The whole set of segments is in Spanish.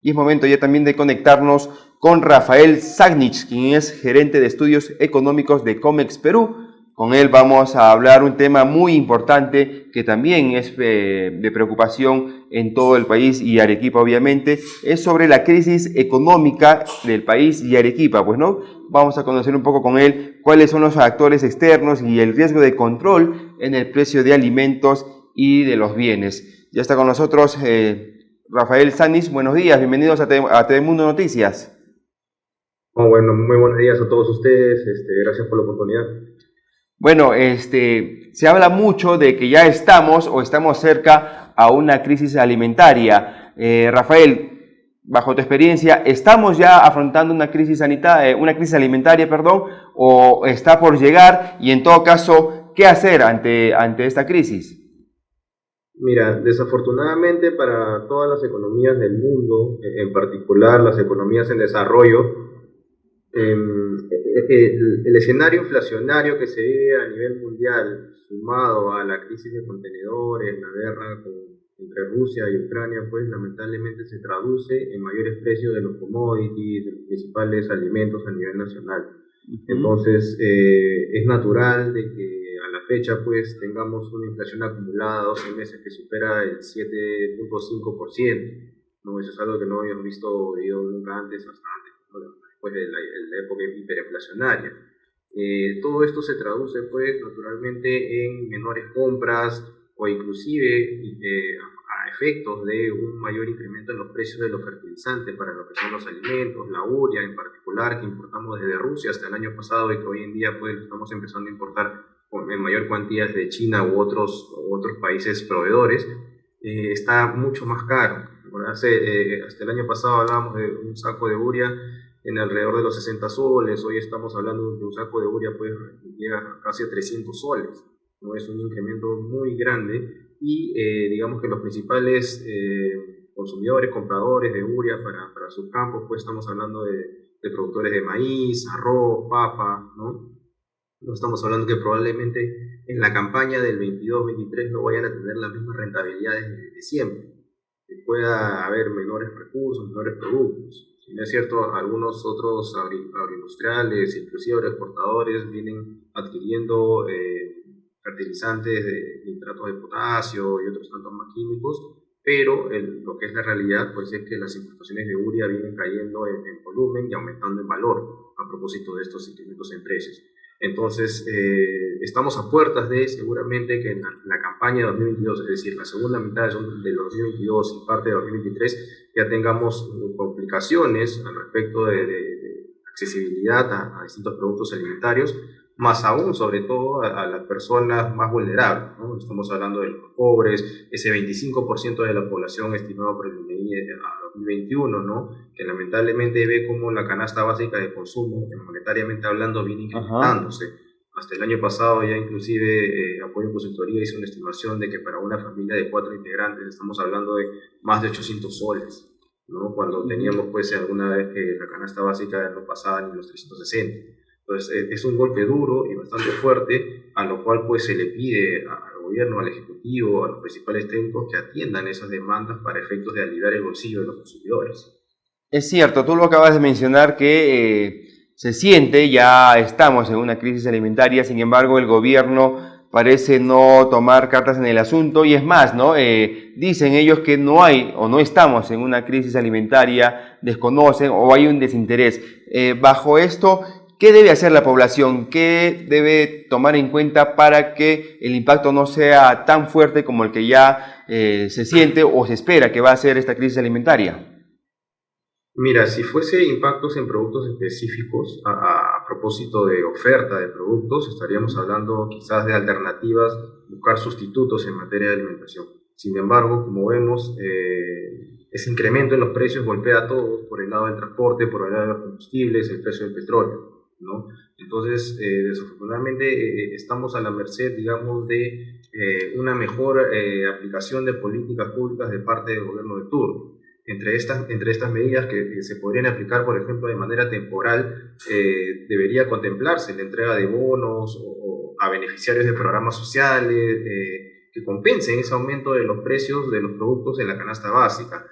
Y es momento ya también de conectarnos con Rafael Sagnich, quien es gerente de estudios económicos de Comex Perú. Con él vamos a hablar un tema muy importante que también es de preocupación en todo el país y Arequipa obviamente, es sobre la crisis económica del país y Arequipa, pues no, vamos a conocer un poco con él cuáles son los factores externos y el riesgo de control en el precio de alimentos y de los bienes. Ya está con nosotros Rafael Sagnich, buenos días, bienvenidos a Telemundo Noticias. Bueno, muy buenos días a todos ustedes, gracias por la oportunidad. Bueno, se habla mucho de que ya estamos o estamos cerca a una crisis alimentaria. Rafael, bajo tu experiencia, ¿estamos ya afrontando una crisis sanitaria, una crisis alimentaria, perdón, o está por llegar? Y en todo caso, ¿qué hacer ante esta crisis? Mira, desafortunadamente para todas las economías del mundo, en particular las economías en desarrollo, el escenario inflacionario que se vive a nivel mundial, sumado a la crisis de contenedores, la guerra entre Rusia y Ucrania, pues lamentablemente se traduce en mayores precios de los commodities, de los principales alimentos a nivel nacional. Entonces, es natural de que a la fecha pues tengamos una inflación acumulada a 12 meses que supera el 7.5%, ¿no? Eso es algo que no habíamos visto nunca antes, hasta antes, ¿no? Después de la época hiperinflacionaria. Todo esto se traduce pues naturalmente en menores compras o inclusive a efectos de un mayor incremento en los precios de los fertilizantes para lo que son los alimentos, la urea en particular que importamos desde Rusia hasta el año pasado y que hoy en día pues estamos empezando a importar en mayor cuantía de China u otros países proveedores, está mucho más caro. Hasta el año pasado hablábamos de un saco de urea en alrededor de los 60 soles, hoy estamos hablando de un saco de urea pues llega casi a 300 soles, ¿no? Es un incremento muy grande y digamos que los principales consumidores, compradores de urea para sus campos, pues estamos hablando de productores de maíz, arroz, papa, ¿no? No estamos hablando que probablemente en la campaña del 22-23 no vayan a tener las mismas rentabilidades de siempre, que pueda haber menores recursos, menores productos. Si no es cierto, algunos otros agroindustriales, inclusive agroexportadores, vienen adquiriendo fertilizantes de nitratos de potasio y otros tantos más químicos, pero lo que es la realidad pues es que las importaciones de urea vienen cayendo en volumen y aumentando en valor a propósito de estos incrementos en precios. Entonces, estamos a puertas de seguramente que en la campaña de 2022, es decir, la segunda mitad de 2022 y parte de 2023, ya tengamos complicaciones al respecto de accesibilidad a distintos productos alimentarios, más aún, sobre todo, a las personas más vulnerables, ¿no? Estamos hablando de los pobres, ese 25% de la población estimado por el INEGI a 2021, ¿no? Que lamentablemente ve cómo la canasta básica de consumo, monetariamente hablando, viene incrementándose. Hasta el año pasado ya inclusive Apoyo Consultoría hizo una estimación de que para una familia de 4 integrantes estamos hablando de más de 800 soles, ¿no? Cuando teníamos pues alguna vez que la canasta básica no pasaba ni los 360. Entonces es un golpe duro y bastante fuerte, a lo cual pues se le pide al gobierno, al ejecutivo, a los principales técnicos que atiendan esas demandas para efectos de aliviar el bolsillo de los consumidores. Es cierto, tú lo acabas de mencionar que se siente, ya estamos en una crisis alimentaria, sin embargo el gobierno parece no tomar cartas en el asunto y es más, ¿no? Dicen ellos que no hay o no estamos en una crisis alimentaria, desconocen o hay un desinterés. Bajo esto, ¿qué debe hacer la población? ¿Qué debe tomar en cuenta para que el impacto no sea tan fuerte como el que ya se siente o se espera que va a ser esta crisis alimentaria? Mira, si fuese impactos en productos específicos, a propósito de oferta de productos, estaríamos hablando quizás de alternativas, buscar sustitutos en materia de alimentación. Sin embargo, como vemos, ese incremento en los precios golpea a todos por el lado del transporte, por el lado de los combustibles, el precio del petróleo, ¿no? Entonces, desafortunadamente, estamos a la merced, digamos, de una mejor aplicación de políticas públicas de parte del gobierno de turno. Entre estas medidas que se podrían aplicar, por ejemplo, de manera temporal, debería contemplarse la entrega de bonos o a beneficiarios de programas sociales que compensen ese aumento de los precios de los productos de la canasta básica.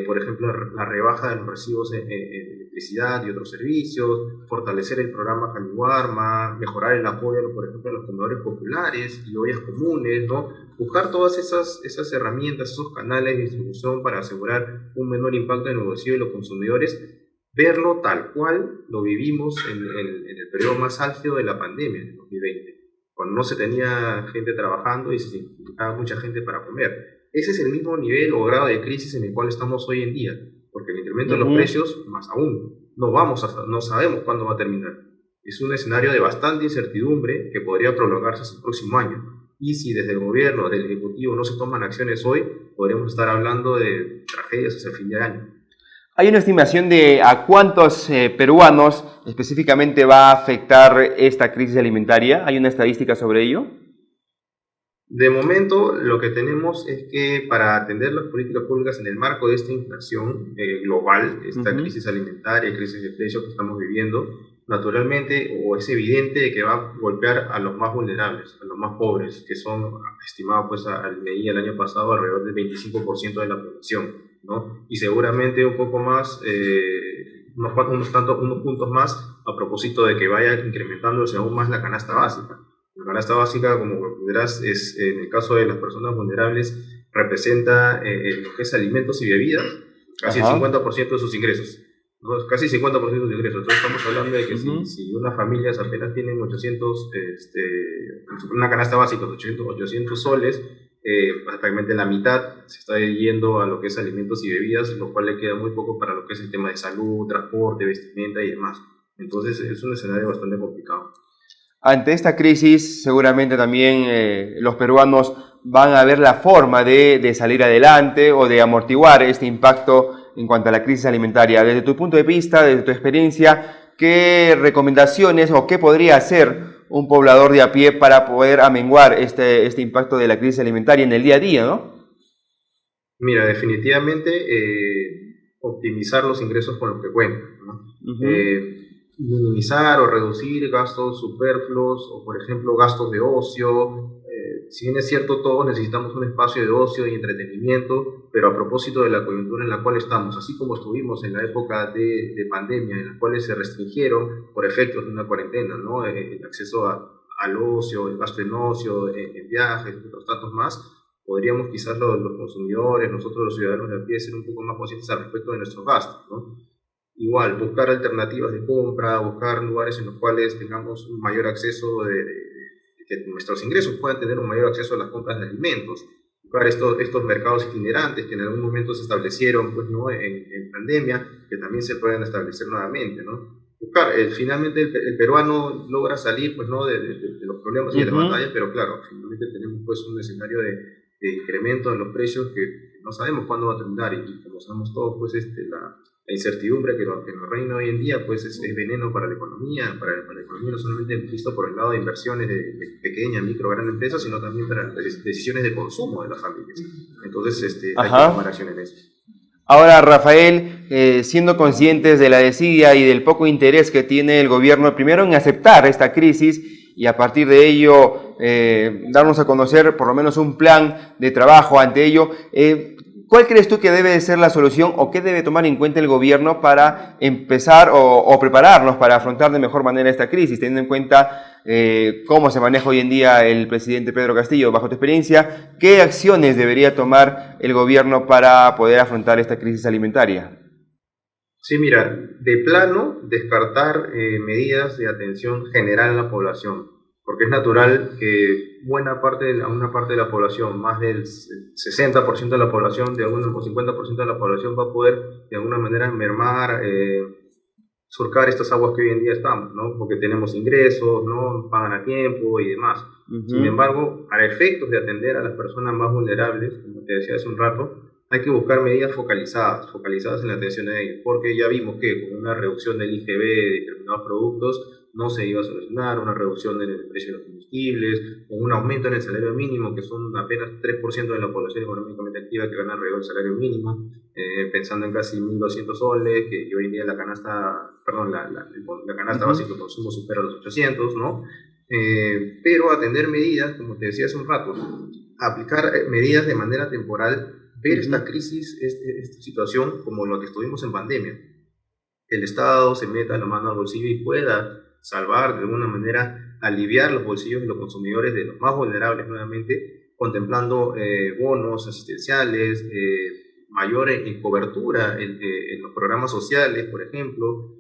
por ejemplo, la rebaja de los recibos en electricidad y otros servicios, fortalecer el programa Caliwarma, mejorar el apoyo, por ejemplo, a los comedores populares y ollas comunes, ¿no? Buscar todas esas herramientas, esos canales de distribución para asegurar un menor impacto en el bolsillo de los consumidores, verlo tal cual lo vivimos en el periodo más álgido de la pandemia, en el 2020, cuando no se tenía gente trabajando y se necesitaba mucha gente para comer. Ese es el mismo nivel o grado de crisis en el cual estamos hoy en día, porque el incremento de los precios, más aún, no sabemos cuándo va a terminar. Es un escenario de bastante incertidumbre que podría prolongarse hasta el próximo año. Y si desde el gobierno, desde el Ejecutivo, no se toman acciones hoy, podremos estar hablando de tragedias hasta el fin de año. ¿Hay una estimación de a cuántos peruanos específicamente va a afectar esta crisis alimentaria? ¿Hay una estadística sobre ello? De momento, lo que tenemos es que para atender las políticas públicas en el marco de esta inflación global, esta crisis alimentaria, crisis de precios que estamos viviendo, naturalmente, o es evidente que va a golpear a los más vulnerables, a los más pobres, que son estimados, pues, leí el año pasado, alrededor del 25% de la población, ¿no? Y seguramente un poco más, unos puntos más, a propósito de que vaya incrementándose aún más la canasta básica. La canasta básica, como verás, es, en el caso de las personas vulnerables, representa lo que es alimentos y bebidas, casi el 50% de sus ingresos. ¿No? Casi 50% de sus ingresos. Entonces estamos hablando de que si una familia apenas tiene 800, una canasta básica de 800 soles, prácticamente la mitad se está yendo a lo que es alimentos y bebidas, lo cual le queda muy poco para lo que es el tema de salud, transporte, vestimenta y demás. Entonces es un escenario bastante complicado. Ante esta crisis, seguramente también los peruanos van a ver la forma de salir adelante o de amortiguar este impacto en cuanto a la crisis alimentaria. Desde tu punto de vista, desde tu experiencia, ¿qué recomendaciones o qué podría hacer un poblador de a pie para poder amenguar este impacto de la crisis alimentaria en el día a día, ¿no? Mira, definitivamente optimizar los ingresos con los que cuentan, ¿no? Minimizar o reducir gastos superfluos o, por ejemplo, gastos de ocio. Si bien es cierto, todos necesitamos un espacio de ocio y entretenimiento, pero a propósito de la coyuntura en la cual estamos, así como estuvimos en la época de pandemia, en la cual se restringieron por efectos de una cuarentena, ¿no? El acceso al ocio, el gasto en ocio, en viajes, otros tantos más, podríamos quizás los consumidores, nosotros los ciudadanos de a pie, ser un poco más conscientes al respecto de nuestros gastos, ¿no? Igual, buscar alternativas de compra, buscar lugares en los cuales tengamos un mayor acceso, que nuestros ingresos puedan tener un mayor acceso a las compras de alimentos, buscar estos mercados itinerantes que en algún momento se establecieron, pues, ¿no? en pandemia, que también se pueden establecer nuevamente, ¿no? Buscar, finalmente el peruano logra salir, pues, ¿no? de los problemas y de las batallas, pero claro, finalmente tenemos, pues, un escenario de incremento en los precios que no sabemos cuándo va a terminar, y como sabemos todos, pues, la incertidumbre que nos reina hoy en día, pues, es veneno para la economía, no solamente visto por el lado de inversiones de pequeña, micro, gran empresas, sino también para las decisiones de consumo de las familias. Entonces, hay que tomar acción en eso. Ahora, Rafael, siendo conscientes de la desidia y del poco interés que tiene el gobierno, primero en aceptar esta crisis y a partir de ello darnos a conocer por lo menos un plan de trabajo ante ello, ¿cuál crees tú que debe de ser la solución o qué debe tomar en cuenta el gobierno para empezar o prepararnos para afrontar de mejor manera esta crisis, teniendo en cuenta cómo se maneja hoy en día el presidente Pedro Castillo? Bajo tu experiencia, ¿qué acciones debería tomar el gobierno para poder afrontar esta crisis alimentaria? Sí, mira, de plano, descartar medidas de atención general a la población, porque es natural que una parte de la población, más del 60% de la población, o 50% de la población, va a poder de alguna manera mermar, surcar estas aguas que hoy en día estamos, ¿no? Porque tenemos ingresos, ¿no? Pagan a tiempo y demás. Sin embargo, a efectos de atender a las personas más vulnerables, como te decía hace un rato, hay que buscar medidas focalizadas en la atención a ellos, porque ya vimos que con una reducción del IGB de determinados productos no se iba a solucionar, una reducción en el precio de los combustibles, o un aumento en el salario mínimo, que son apenas 3% de la población económicamente activa que gana alrededor del salario mínimo, pensando en casi 1.200 soles, que hoy en día la canasta básica de consumo supera los 800, ¿no? Pero atender medidas, como te decía hace un rato, aplicar medidas de manera temporal ver esta crisis, esta situación como lo que estuvimos en pandemia. Que el Estado se meta la mano al bolsillo y pueda salvar de alguna manera, aliviar los bolsillos de los consumidores, de los más vulnerables nuevamente, contemplando bonos asistenciales, mayor cobertura en los programas sociales, por ejemplo,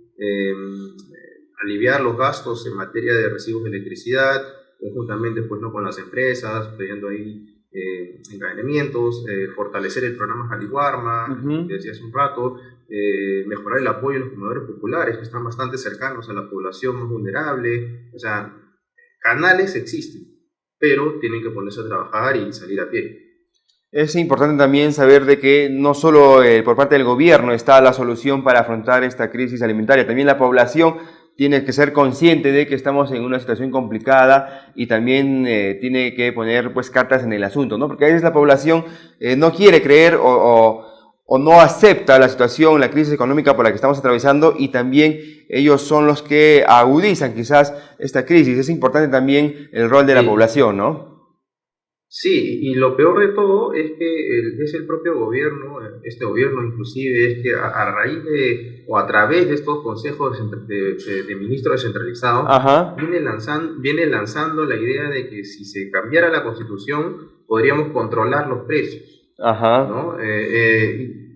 aliviar los gastos en materia de recibos de electricidad, conjuntamente pues, ¿no? con las empresas, pidiendo ahí encadenamientos, fortalecer el programa Jaliwarma, que decía hace un rato, mejorar el apoyo a los comedores populares, que están bastante cercanos a la población más vulnerable. O sea, canales existen, pero tienen que ponerse a trabajar y salir a pie. Es importante también saber de que no solo por parte del gobierno está la solución para afrontar esta crisis alimentaria, también la población tiene que ser consciente de que estamos en una situación complicada y también tiene que poner pues cartas en el asunto, ¿no? Porque a veces la población no quiere creer o no acepta la situación, la crisis económica por la que estamos atravesando, y también ellos son los que agudizan quizás esta crisis. Es importante también el rol de la población, ¿no? Sí, y lo peor de todo es que es el propio gobierno, este gobierno inclusive, es que a raíz o a través de estos consejos de ministros descentralizados, viene lanzando la idea de que si se cambiara la constitución podríamos controlar los precios, ¿no?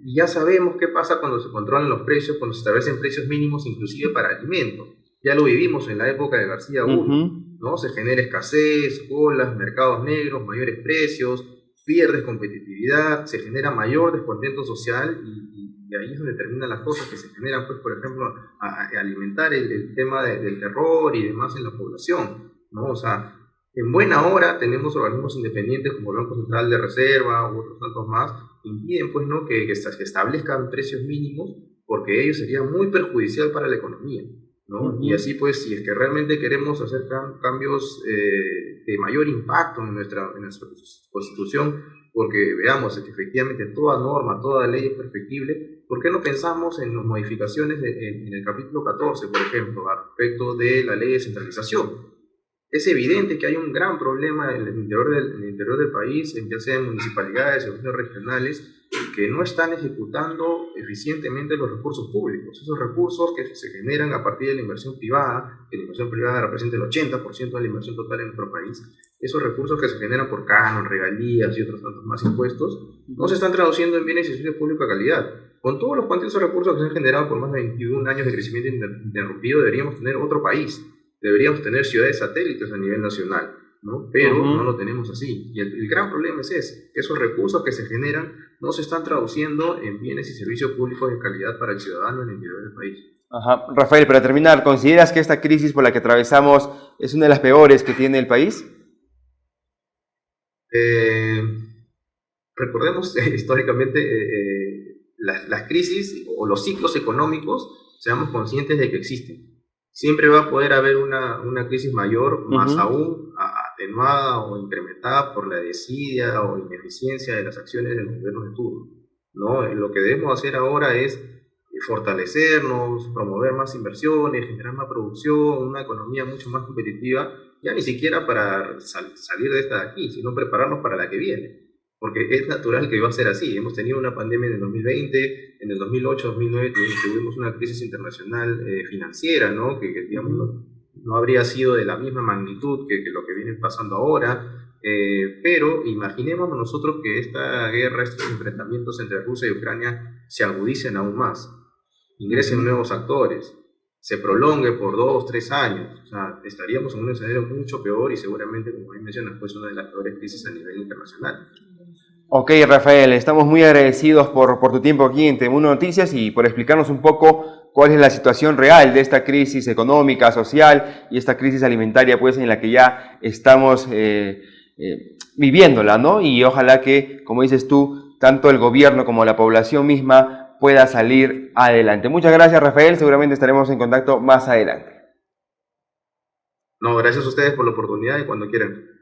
Y ya sabemos qué pasa cuando se controlan los precios, cuando se establecen precios mínimos inclusive para alimentos. Ya lo vivimos en la época de García I, ¿no? Se genera escasez, colas, mercados negros, mayores precios, pierdes competitividad, se genera mayor descontento social y ahí es donde terminan las cosas que se generan, pues, por ejemplo, a alimentar el tema del terror y demás en la población, ¿no? O sea, en buena hora tenemos organismos independientes como el Banco Central de Reserva u otros tantos más, que impiden, pues, ¿no? que establezcan precios mínimos, porque ello sería muy perjudicial para la economía, ¿no? Y así pues, si es que realmente queremos hacer cambios de mayor impacto en nuestra constitución, porque veamos que efectivamente toda norma, toda ley es perfectible, ¿por qué no pensamos en las modificaciones en el capítulo 14, por ejemplo, respecto de la ley de centralización? Es evidente que hay un gran problema en el interior del país, ya sea en municipalidades o regionales, que no están ejecutando eficientemente los recursos públicos. Esos recursos que se generan a partir de la inversión privada, que la inversión privada representa el 80% de la inversión total en nuestro país, esos recursos que se generan por canon, regalías y otros tantos más impuestos, no se están traduciendo en bienes y servicios públicos de calidad. Con todos los cuantiosos recursos que se han generado por más de 21 años de crecimiento interrumpido, deberíamos tener otro país. Deberíamos tener ciudades satélites a nivel nacional, ¿no? Pero no lo tenemos así. Y el gran problema es ese, que esos recursos que se generan no se están traduciendo en bienes y servicios públicos de calidad para el ciudadano en el interior del país. Rafael, para terminar, ¿consideras que esta crisis por la que atravesamos es una de las peores que tiene el país? Recordemos históricamente las crisis o los ciclos económicos, seamos conscientes de que existen. Siempre va a poder haber una crisis mayor, más aún atenuada o incrementada por la desidia o ineficiencia de las acciones de los gobiernos de turno, ¿no? Lo que debemos hacer ahora es fortalecernos, promover más inversiones, generar más producción, una economía mucho más competitiva, ya ni siquiera para salir de esta de aquí, sino prepararnos para la que viene. Porque es natural que va a ser así. Hemos tenido una pandemia en el 2020, en el 2008-2009 tuvimos una crisis internacional financiera, ¿no? Que digamos, no habría sido de la misma magnitud que lo que viene pasando ahora, pero imaginemos nosotros que esta guerra, estos enfrentamientos entre Rusia y Ucrania se agudicen aún más, ingresen nuevos actores, se prolongue por 2, 3 años. O sea, estaríamos en un escenario mucho peor y seguramente, como ahí mencionas, pues una de las peores crisis a nivel internacional. Ok, Rafael, estamos muy agradecidos por tu tiempo aquí en Temuno Noticias y por explicarnos un poco cuál es la situación real de esta crisis económica, social y esta crisis alimentaria, pues, en la que ya estamos viviéndola, ¿no? Y ojalá que, como dices tú, tanto el gobierno como la población misma pueda salir adelante. Muchas gracias, Rafael, seguramente estaremos en contacto más adelante. No, gracias a ustedes por la oportunidad y cuando quieran.